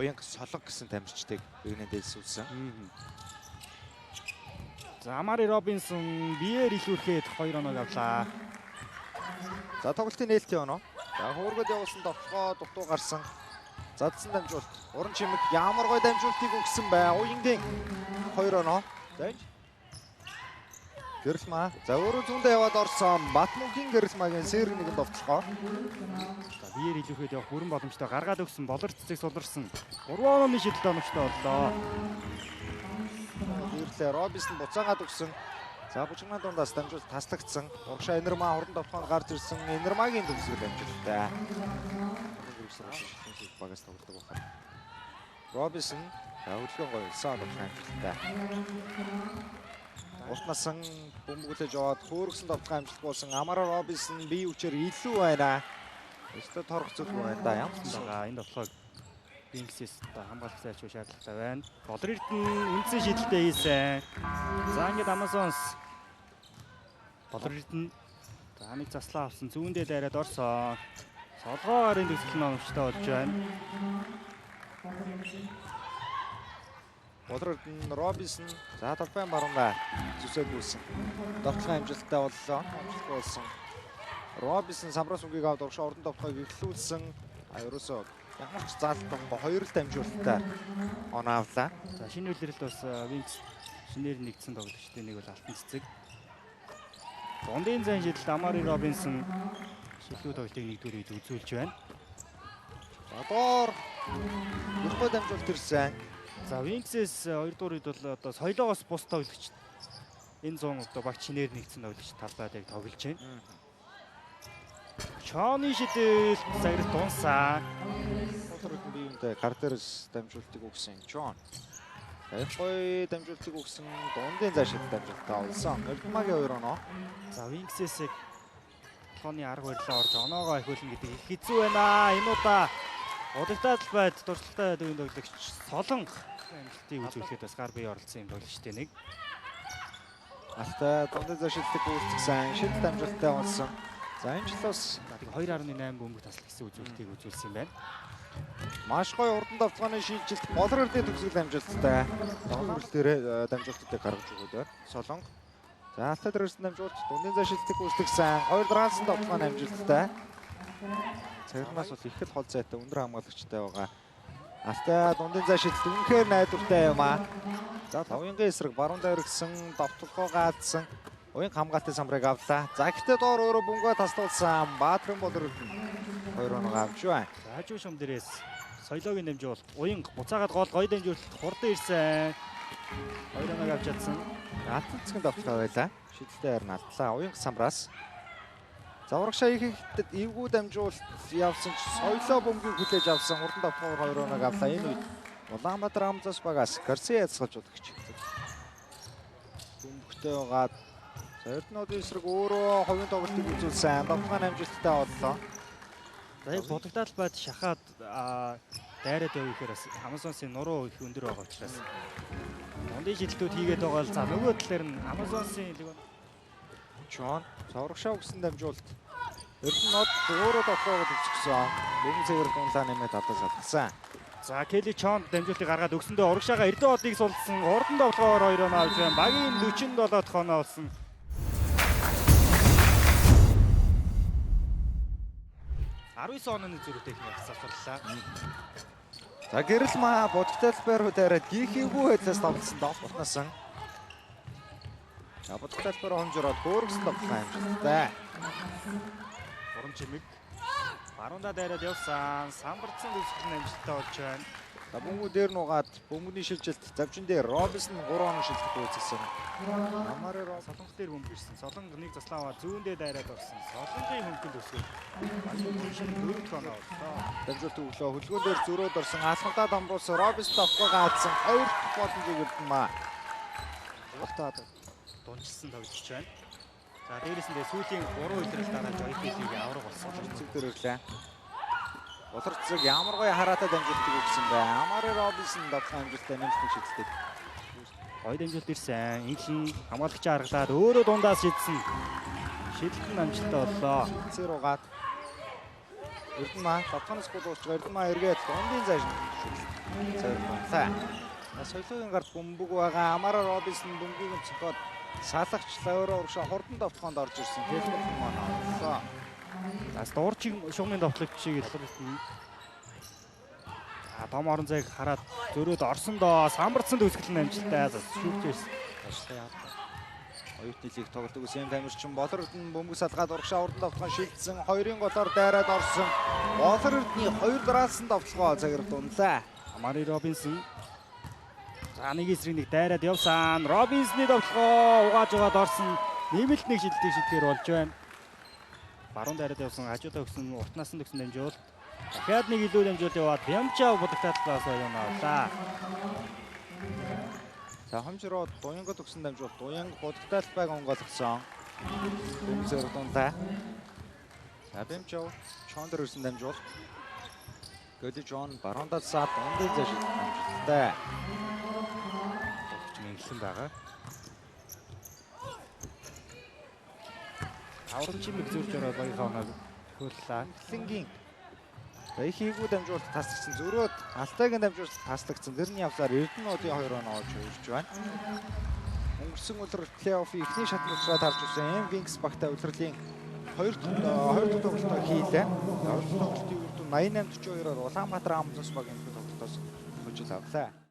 Уянга солонг гэсэн тамирчдыг бигнэнд дэсүүлсэн. За Амари Робинсон биеэр илүүрхэд 2 оног авлаа. За тоглолтын нээлтийн оноо. За хуургад явуулсан тоглогоо дутуу гарсан. Задсан дамжуулт. Уран чимэг ямар гой дамжуултыг өгсөн бай. Уянгийн 2 оноо. За Гэрэлмаа. За өөрөө зүүндээ яваад орсон. Батмунгийн Гэрэлмаагийн сэр нэгэн довтлогоо. За биеэр илүүрхэд явах бүрэн боломжтой гаргаад өгсөн. Болор цэцэг суларсан. 3 онооны шидэлт оновчтой боллоо. Гэрэлээ Робинсон буцаагаад өгсөн. За бужигнаа дундаас дамжуулт таслагдсан. Урагшаа Энермаа хурдан довтлогоонд гарч ирсэн. Энермаагийн төгсгөл амжилттай. Багаас тоглодог байна. Робинсон хөвлгөн гоёлсан амжилттай. Устнасан бөмбөглөж яваад хөөргсөн довтлогоо амжилтгүй болсон. Амара Робинсон бие хүчээр илүү байна. Өстө торох зүйл байна да. Ямар ч байгаа энэ довтлогоо Винксээс хамгаалах зайлшгүй шаардлагатай байна. Болор Эрдэнэ үндсэн шидэлтэй хийсэн. За ингээд Амазонс Болор Эрдэнэ за нэг заслаа авсан. Зүүндээ дайраад орсон. Солгоо гарын төгсгөл нь оновчтой болж байна. Болор Эрдэнэ Робинсон за талбайн баруунгаа зүсэгүүлсэн. Довтлогоо амжилттай боллоо. Амжилтгүй болсон. Робинсон самраас үгийг аваад урагшаа урдан довтлогыг эхлүүлсэн. Ерөөсөө ямар ч заалтгүй 2 л дамжуулалттай оноо авлаа. За шинэ үлрэлт бас Винкс шинээр нэгдсэн тоглогчтой нэг бол алтан цэцэг. Дундын зан шидэлт Амари Робинсон шилүү тоглолтыг нэгдүгээр үед үзүүлж байна. За доор гүрхөө дамжуулт ирсэн. За Винксээс 2 дугаар үед бол одоо соёлоогоос бус тоглогч энэ 100 одоо багч шинээр нэгдсэн тоглогч талбайд яг тоглож байна. Чоны шидэлт заграл дунсан. Болор Эрдэнэ биеүндээ гар дээрс дамжуултыг өгсөн Чон. Их гоё дамжуултыг өгсөн дундын заашид дамжуултаа олсон. Эрдмагийн 2 оноо. За Винксээс тооны арга барилаа орж оноогоо ахиулна гэдэг их хэцүү байна. Энэ удаа удагтаа талбайд дурсгалтай дөрвөн тоглогч Солонго амжилтыг үзүүлэхэд бас гар бие оролцсон юм тоглогчтой нэг. Алтай дундын заашидыг үйлцсэн. Шидэлт дамжуултаа олсон. За энэ жил бас 2.8 бөмбөг таслах гэсэн үзүүлэлтийг үзүүлсэн юм байна. Маш гоё урдан давтгааны шийдэлт Болор Эрдэнэ төгсгөл амжилттай. Тоглолт дээр дамжуултыг гаргаж өгөөд байна. Солонго. За алтай дээрсэн дамжуулт дундын заашидыг үйлцсэн. 2 драасан давтгааны амжилттай. Цагнаас бол их л хол зайтай өндөр хамгаалагчтай байгаа. Алтай дундын заашидт үнэхээр найдвартай юм аа. За Уянгийн эсрэг баруун дээр гисэн довтлогоо гаадсан. Уянг хамгаалтын самбарыг авлаа. За гэхдээ доор өөрөө бөмбөгөө таслуулсан. Баатрин Болор Эрдэнэ 2 оноо авч байна. За хажуу шум дээрээс соёлоогийн дамжуулалт Уянг буцаагаад гол гоё дамжуулалт хурдан ирсэн. 2 оноо авч чадсан. Алтан цэцгийн довтлоо байлаа. Шидэлтэй харин алдлаа. Уянг самбраас. За урагшаа их эвгүй дамжуулалт явсан ч соёлоо бөмбөгийг хүлээж авсан. Хурдан довтлогоор 2 оноо авлаа. Энэ үед Улаанбаатар Амзас багаас Гарсиа яцгаж удагч. Бөмбөгтэй байгаад Эрдэнэгийн эсрэг өөрөө хувийн тоглолтыг үзүүлсэн. Довтлогын амжилттай боллоо. За яг бодогдал байд шахаад дайраад явах ихээр бас Амазонсын нуруу их өндөр байгаа учраас дундын шидэлтүүд хийгээд байгаа л за нөгөө талаар нь Амазонсын Чон цаврагшаа өгсөн дамжуулалт Эрдэнэд өөрөө довтлогоо үзчихсэн. Бөмбөг цэвэр дунлаа нэмээд одоо салгасан. за Келли Чон дамжуултыг гаргаад өгсөндөө урагшаага Эрдэнэ одыг сулсан. Урдан довтлогоор 2 оноо авч байна. Багийн 47 дахь оноо олсон. Оны зүрхтэй их асууллаа. За Гэрэлмаа бодогтой талбайр дээрээ гихийгүү хэлээс тоглосон доолтнасан. За бодогтой талбайр хонжороод хөөргсөн тоглосон амжилттай. Уран чимэг баруунда дайраад явсан. Самбарцсан төгсгөл амжилттай болж байна. За бөмбөг дээр нугаад бөмбөгийн шилжилт завчин дээр Робинсон 3 оноо шилжилт үүсгэсэн. Амари Солонго дээр бөмбөг ирсэн. Солонго нэг заслаа аваад зүүндээ дайраад орсон. Солонгын хөнгөн төгсгөл. Багийн 4 оноо боллоо. дамжуулт өглөө хөлгөөн дээр зөрөөд орсон. Алхантаа дамбуулсан Робинсон довтлогоо гаадсан. 2 боломжийг Эрдэнэ. Уутаад дунжилсан тоглож байна. За дээрээс нь сүүлийн 3 үлрэл дараа Joyfield-ийг авраг болсон. Цэг дээр ирлээ. Болор цэг ямар гоё хараатай дамжуултыг өгсөн бай. Амари Робинсон довтлогын амжилттай нэмэлт шийдэлтэй. Гоё дамжуулт ирсэн. Инглин хамгаалагчаа аргалаад өөрөө дундаас шидсэн. Шидэлт нь амжилттай боллоо. Цэр угаад Эрдэнэ тавтахнаас гол уусч Эрдэнэ эргээд дундын цааш цайрмаа. Соёлын гарт бөмбөг байгаа. Амара Робинсон бөмбөгийг цохоод салгачлаа өөрөө урагшаа хурдан давтаханд орж ирсэн. Хэлбэр маань. Бас дуурчиг шугамын давтлагчийг илэрсэн. Том орон зайг хараад зөрөөд орсон доо самбарцсан төгсгөл нь амжилттай шүүгч ирсэн. Ажлаа яа. Оюутны лиг тоглодог Сэм Тамирчин Болор Эрдэнэ бөмбөг салгаад урагшаа хурдан давтаханд шилжсэн. Хоёрын голоор дайраад орсон. Болор Эрдэнэ 2 дараалсан давталгаа цагаар дунлаа. Амари Робинсон. За нэг эсрэг нэг дайраад явсан. Робинсны давталгаа угааж угаад орсон. Нэмэлт нэг шилдэг шилдэгээр болж байна. Баруун дайраад явсан. Хажуудаа өгсөн уртнаас нь төгсөн дамжуул. Дахиад нэг илүү дамжуул яваад Бямчаа бодогтаатлаас оюун авлаа. За хомжроо Дуянгад өгсөн дамжуул. Дуянг бодогтаалбайг онгойлгосон. Бэмзэр дунлаа. За Бэмчөө Чондор өгсөн дамжуул. Годи Жон баруундаа саад дундын зэш дамжуултай. Инглэн байгаа. Аврал чимэг зөрж ороод багийнхаа оноо хөллээ. Инглэнгийн их хийгүү дамжуулалт тасчихсан. Зөрөөд Алтайгийн дамжуулалт таслагдсан. Тэрний явсаар Эрдэнэудын 2 оноо олж өгч байна. Өнгөрсөн өдөр плей-оффын эхний шатны уучраад харж үзсэн Wings багтай удирдлын 2 дахь тоглолтоо хийлээ. 2 дахь тоглолтын үр дүн 88-42-оор Улаанбаатар Амлус багийн тоглолтоос хожил авлаа.